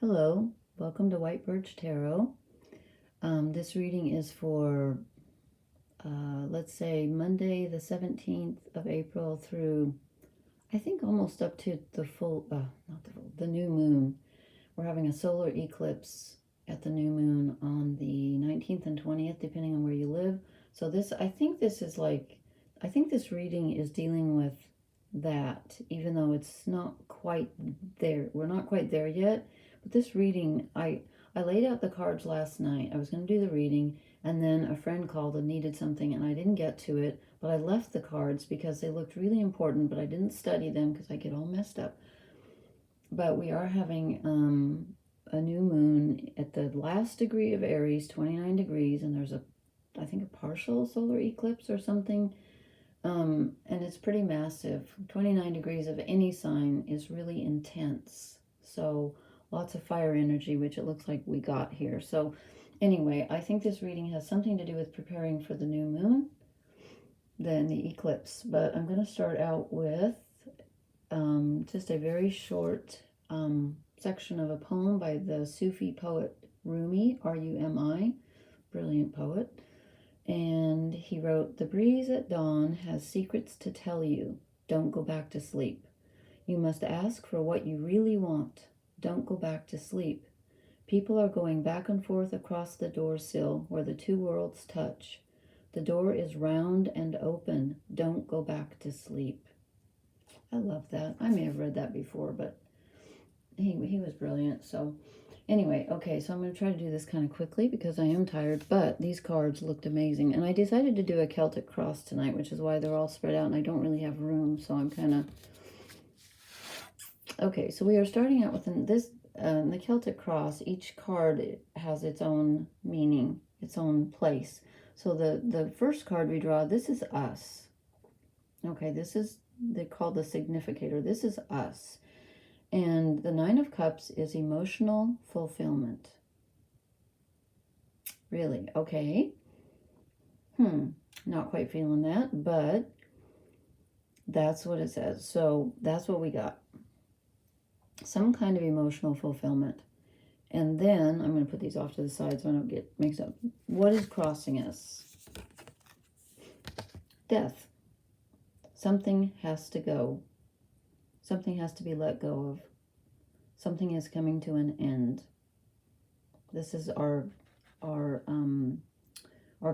Hello, welcome to White Birch Tarot. This reading is for, let's say, Monday the 17th of April through, I think, almost up to the the new moon. We're having a solar eclipse at the new moon on the 19th and 20th, depending on where you live. So I think this reading is dealing with that, even though it's not quite there. We're not quite there yet. But this reading, I laid out the cards last night. I was going to do the reading, and then a friend called and needed something, and I didn't get to it, but I left the cards because they looked really important, but I didn't study them because I get all messed up. But we are having a new moon at the last degree of Aries, 29 degrees, and there's I think a partial solar eclipse or something, and it's pretty massive. 29 degrees of any sign is really intense. So lots of fire energy, which it looks like we got here. So anyway, I think this reading has something to do with preparing for the new moon, then the eclipse. But I'm going to start out with just a very short section of a poem by the Sufi poet Rumi, R-U-M-I, brilliant poet. And he wrote, "The breeze at dawn has secrets to tell you. Don't go back to sleep. You must ask for what you really want. Don't go back to sleep. People are going back and forth across the door sill where the two worlds touch. The door is round and open. Don't go back to sleep." I love that. I may have read that before, but he was brilliant. So anyway, okay, so I'm going to try to do this kind of quickly because I am tired, but these cards looked amazing. And I decided to do a Celtic cross tonight, which is why they're all spread out and I don't really have room, so I'm kind of... Okay, so we are starting out with the Celtic cross. Each card has its own meaning, its own place. So the first card we draw, this is us. Okay, they call the significator. This is us. And the Nine of Cups is emotional fulfillment. Really? Okay. Not quite feeling that, but that's what it says. So that's what we got. Some kind of emotional fulfillment. And then I'm going to put these off to the side so I don't get mixed up. What is crossing us? Death. Something has to go. Something has to be let go of. Something is coming to an end. This is our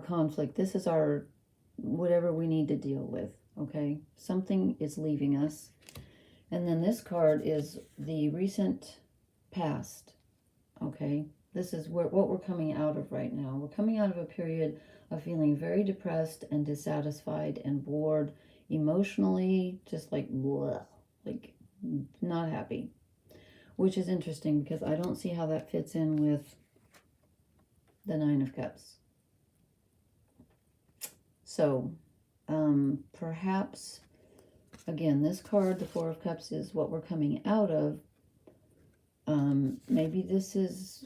conflict. This is our whatever we need to deal with. Okay, something is leaving us. And then this card is the recent past. Okay, this is what we're coming out of right now. We're coming out of a period of feeling very depressed and dissatisfied and bored, emotionally, just like blah, like not happy. Which is interesting because I don't see how that fits in with the Nine of Cups. So perhaps, again, this card, the Four of Cups, is what we're coming out of. Maybe this is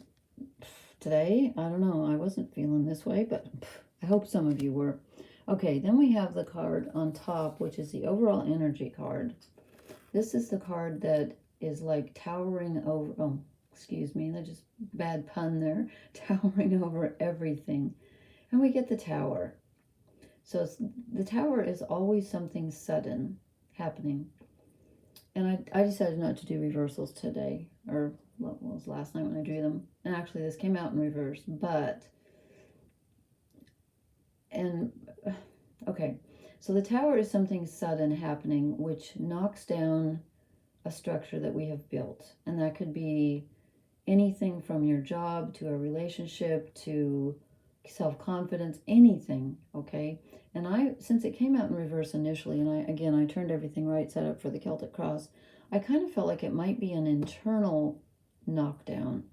today. I don't know. I wasn't feeling this way, but I hope some of you were. Okay, then we have the card on top, which is the overall energy card. This is the card that is like towering over, oh, excuse me, that's just bad pun there, towering over everything. And we get the Tower. So the Tower is always something sudden happening. And I decided not to do reversals today, or what was last night when I drew them. And actually this came out in reverse, okay. So the Tower is something sudden happening, which knocks down a structure that we have built. And that could be anything from your job to a relationship to self-confidence, anything, okay? And since it came out in reverse initially, and I turned everything right, set up for the Celtic cross, I kind of felt like it might be an internal knockdown.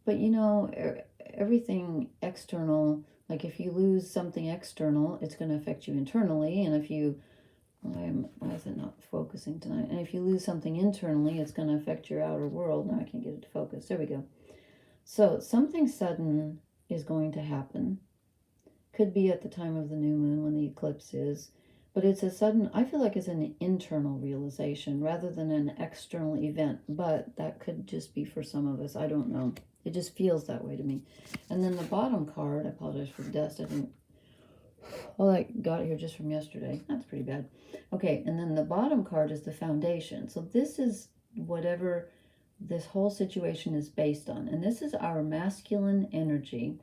But you know, everything external, like if you lose something external, it's going to affect you internally. And if you, why is it not focusing tonight? And if you lose something internally, it's going to affect your outer world. Now I can't get it to focus. There we go. So something sudden is going to happen. Could be at the time of the new moon when the eclipse is. But it's a sudden, I feel like it's an internal realization rather than an external event. But that could just be for some of us. I don't know. It just feels that way to me. And then the bottom card, I apologize for the dust. I didn't, well, I got it here just from yesterday. That's pretty bad. Okay, and then the bottom card is the foundation. So this is whatever this whole situation is based on. And this is our masculine energy.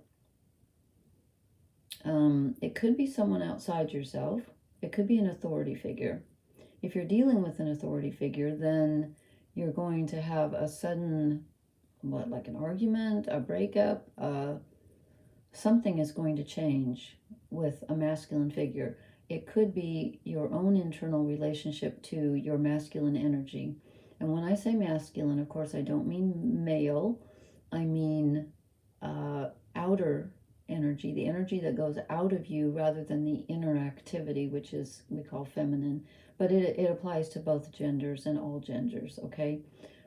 It could be someone outside yourself. It could be an authority figure. If you're dealing with an authority figure, then you're going to have a sudden, like an argument, a breakup, something is going to change with a masculine figure. It could be your own internal relationship to your masculine energy. And when I say masculine, of course, I don't mean male. I mean outer energy, the energy that goes out of you rather than the inner activity, which is we call feminine. But it applies to both genders and all genders, okay?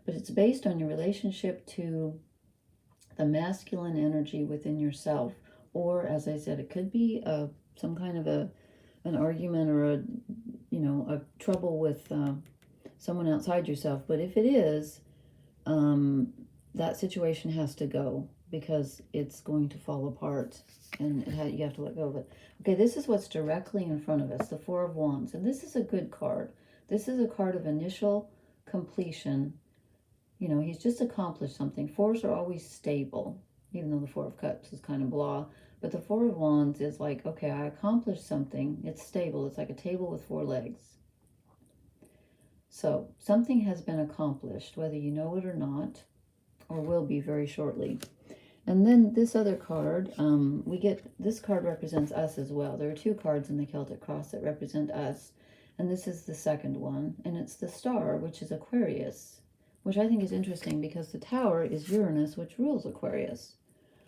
But it's based on your relationship to the masculine energy within yourself. Or, as I said, it could be some kind of an argument or a trouble with someone outside yourself. But if it is, that situation has to go, because it's going to fall apart, and you have to let go of it. Okay, this is what's directly in front of us, the Four of Wands. And this is a good card. This is a card of initial completion. You know, he's just accomplished something. Fours are always stable, even though the Four of Cups is kind of blah. But the Four of Wands is like, okay, I accomplished something. It's stable. It's like a table with four legs. So something has been accomplished, whether you know it or not, or will be very shortly. And then this other card, this card represents us as well. There are two cards in the Celtic Cross that represent us. And this is the second one. And it's the Star, which is Aquarius, which I think is interesting because the Tower is Uranus, which rules Aquarius.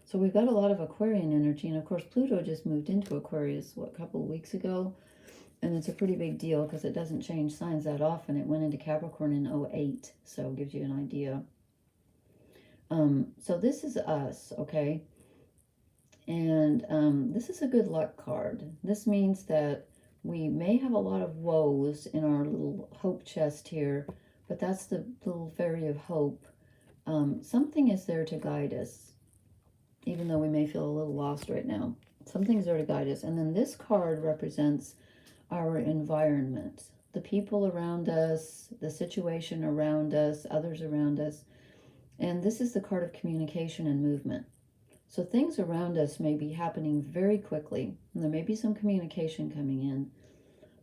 So we've got a lot of Aquarian energy. And of course, Pluto just moved into Aquarius, a couple of weeks ago? And it's a pretty big deal because it doesn't change signs that often. It went into Capricorn in 2008, so it gives you an idea. So this is us, okay? And this is a good luck card. This means that we may have a lot of woes in our little hope chest here, but that's the little fairy of hope. Something is there to guide us, even though we may feel a little lost right now. Something's there to guide us. And then this card represents our environment, the people around us, the situation around us, others around us. And this is the card of communication and movement. So things around us may be happening very quickly, and there may be some communication coming in,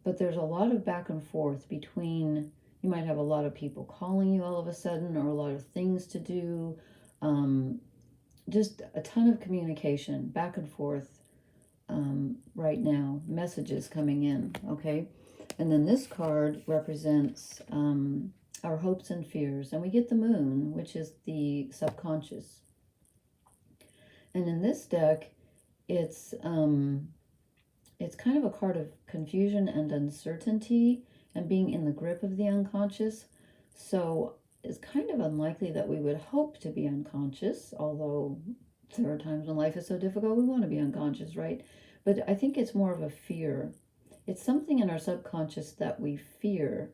but there's a lot of back and forth between, you might have a lot of people calling you all of a sudden, or a lot of things to do, just a ton of communication, back and forth right now, messages coming in, okay? And then this card represents our hopes and fears, and we get the Moon, which is the subconscious. And in this deck, it's kind of a card of confusion and uncertainty and being in the grip of the unconscious. So it's kind of unlikely that we would hope to be unconscious, although there are times when life is so difficult we want to be unconscious, right? But I think it's more of a fear. It's something in our subconscious that we fear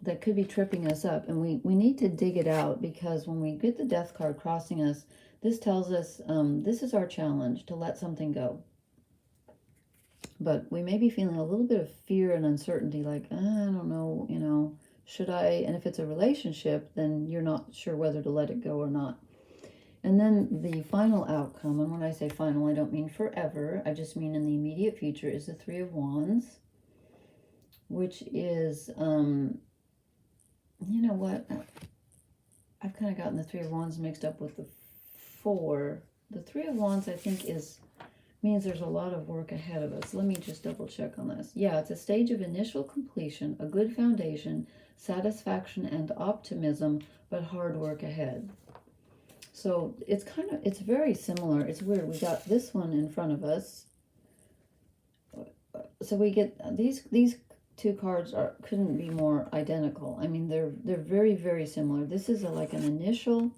that could be tripping us up, and we need to dig it out, because when we get the Death card crossing us, this tells us this is our challenge, to let something go. But we may be feeling a little bit of fear and uncertainty, like, I don't know, should I? And if it's a relationship, then you're not sure whether to let it go or not. And then the final outcome, and when I say final, I don't mean forever, I just mean in the immediate future, is the Three of Wands, which is, you know what? I've kind of gotten the Three of Wands mixed up with the Four. The Three of Wands, I think, means there's a lot of work ahead of us. Let me just double check on this. Yeah, it's a stage of initial completion, a good foundation, satisfaction and optimism, but hard work ahead. So it's very similar. It's weird. We got this one in front of us. So we get these two cards couldn't be more identical. I mean, they're very, very similar. This is like an initial,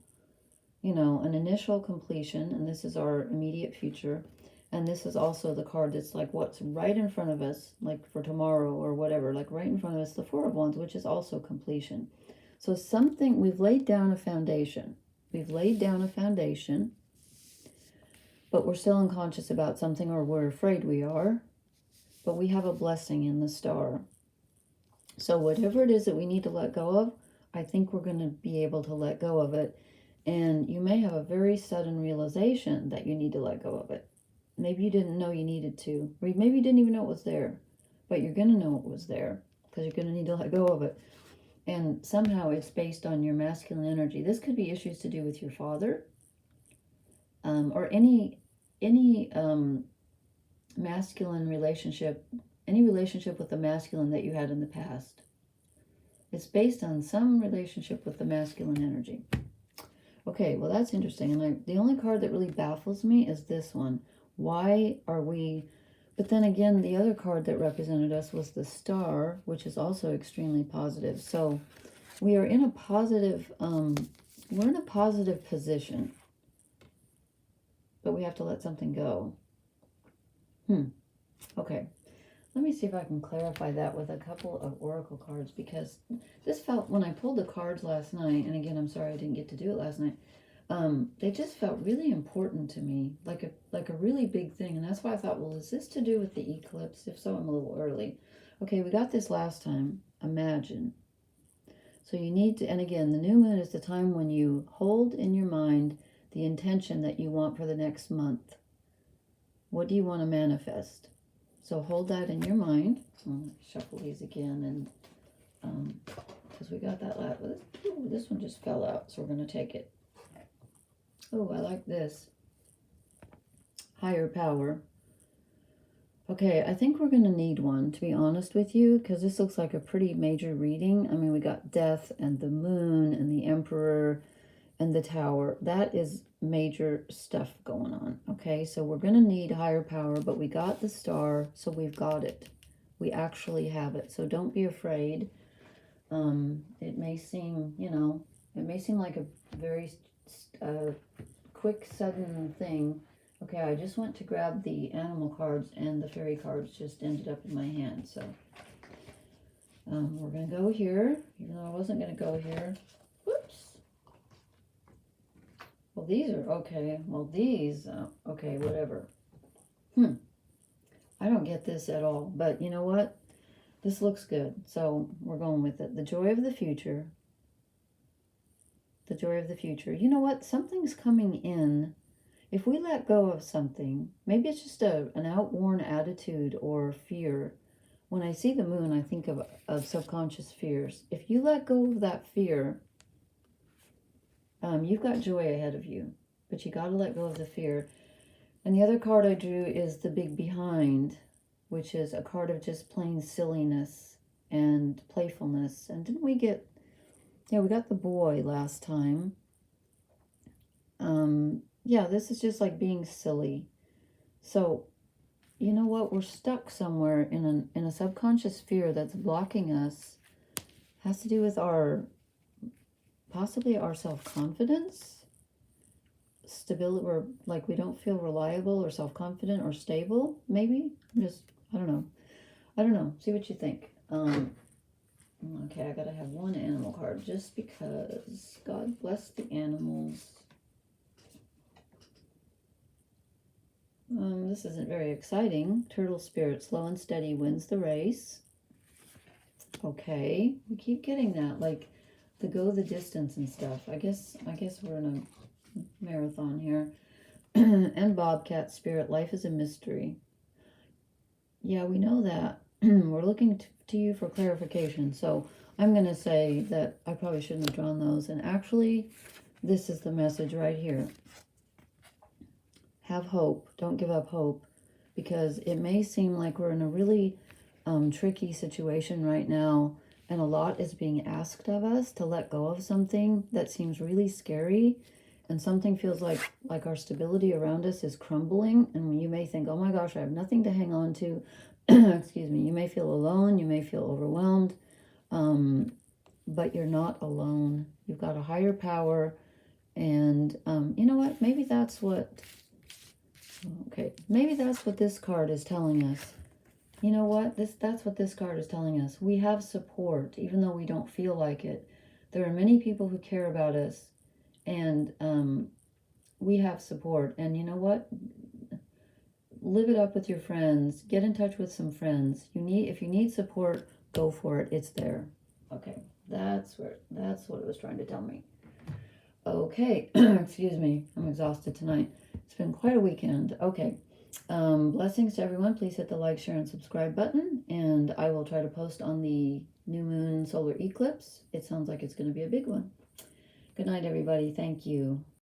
an initial completion, and this is our immediate future. And this is also the card that's like what's right in front of us, like for tomorrow or whatever, like right in front of us, the Four of Wands, which is also completion. So something, we've laid down a foundation. We've laid down a foundation, but we're still unconscious about something, or we're afraid we are. But we have a blessing in the star. So whatever it is that we need to let go of, I think we're going to be able to let go of it. And you may have a very sudden realization that you need to let go of it. Maybe you didn't know you needed to. Or maybe you didn't even know it was there. But you're going to know it was there because you're going to need to let go of it. And somehow it's based on your masculine energy. This could be issues to do with your father. Or any masculine relationship, any relationship with the masculine that you had in the past. It's based on some relationship with the masculine energy. Okay, well, that's interesting. And the only card that really baffles me is this one. Why are we... But then again, the other card that represented us was the star, which is also extremely positive. So we are in a positive... we're in a positive position. But we have to let something go. Okay. Let me see if I can clarify that with a couple of oracle cards, because this felt, when I pulled the cards last night, and again, I'm sorry I didn't get to do it last night, they just felt really important to me, like a really big thing. And that's why I thought, well, is this to do with the eclipse? If so, I'm a little early. Okay, we got this last time. Imagine. So you need to, and again, the new moon is the time when you hold in your mind the intention that you want for the next month. What do you want to manifest? So hold that in your mind. I'll shuffle these again, and because we got that last. Ooh, this one just fell out, so we're going to take it. Oh, I like this. Higher power. Okay, I think we're going to need one, to be honest with you, because this looks like a pretty major reading. I mean, we got death and the moon and the emperor and the tower. That is major stuff going on. Okay, so we're going to need higher power, but we got the star, so we've got it. We actually have it. So don't be afraid. It may seem, it may seem like a very quick, sudden thing. Okay, I just went to grab the animal cards, and the fairy cards just ended up in my hand. So we're going to go here, even though I wasn't going to go here. Whoops. Well, these are okay. Well, these, okay, whatever. I don't get this at all, but you know what? This looks good, so we're going with it. The joy of the future. The joy of the future. You know what? Something's coming in. If we let go of something, maybe it's just an outworn attitude or fear. When I see the moon, I think of subconscious fears. If you let go of that fear, you've got joy ahead of you, but you got to let go of the fear. And the other card I drew is the big behind, which is a card of just plain silliness and playfulness. And didn't we get, we got the boy last time. Yeah, this is just like being silly. So, you know what? We're stuck somewhere in a subconscious fear that's blocking us. Has to do with possibly our self-confidence, stability, or like we don't feel reliable or self-confident or stable, maybe. I don't know. See what you think. Okay, I gotta have one animal card just because. God bless the animals. This isn't very exciting. Turtle spirit, slow and steady wins the race. Okay, we keep getting that, like the go the distance and stuff. I guess we're in a marathon here. And bobcat spirit, life is a mystery. Yeah, we know that. We're looking to you for clarification. So I'm going to say that I probably shouldn't have drawn those. And actually, this is the message right here. Have hope. Don't give up hope. Because it may seem like we're in a really tricky situation right now. And a lot is being asked of us to let go of something that seems really scary. And something feels like our stability around us is crumbling. And you may think, oh my gosh, I have nothing to hang on to. Excuse me. You may feel alone. You may feel overwhelmed. But you're not alone. You've got a higher power. And you know what? Maybe that's what Okay, maybe that's what this card is telling us. You know what? That's what this card is telling us. We have support, even though we don't feel like it. There are many people who care about us, and we have support. And you know what? Live it up with your friends. Get in touch with some friends. If you need support, go for it. It's there. Okay, that's what it was trying to tell me. Okay, excuse me. I'm exhausted tonight. It's been quite a weekend. Okay. Blessings to everyone. Please hit the like, share, and subscribe button. And I will try to post on the new moon solar eclipse. It sounds like it's going to be a big one. Good night, everybody. Thank you.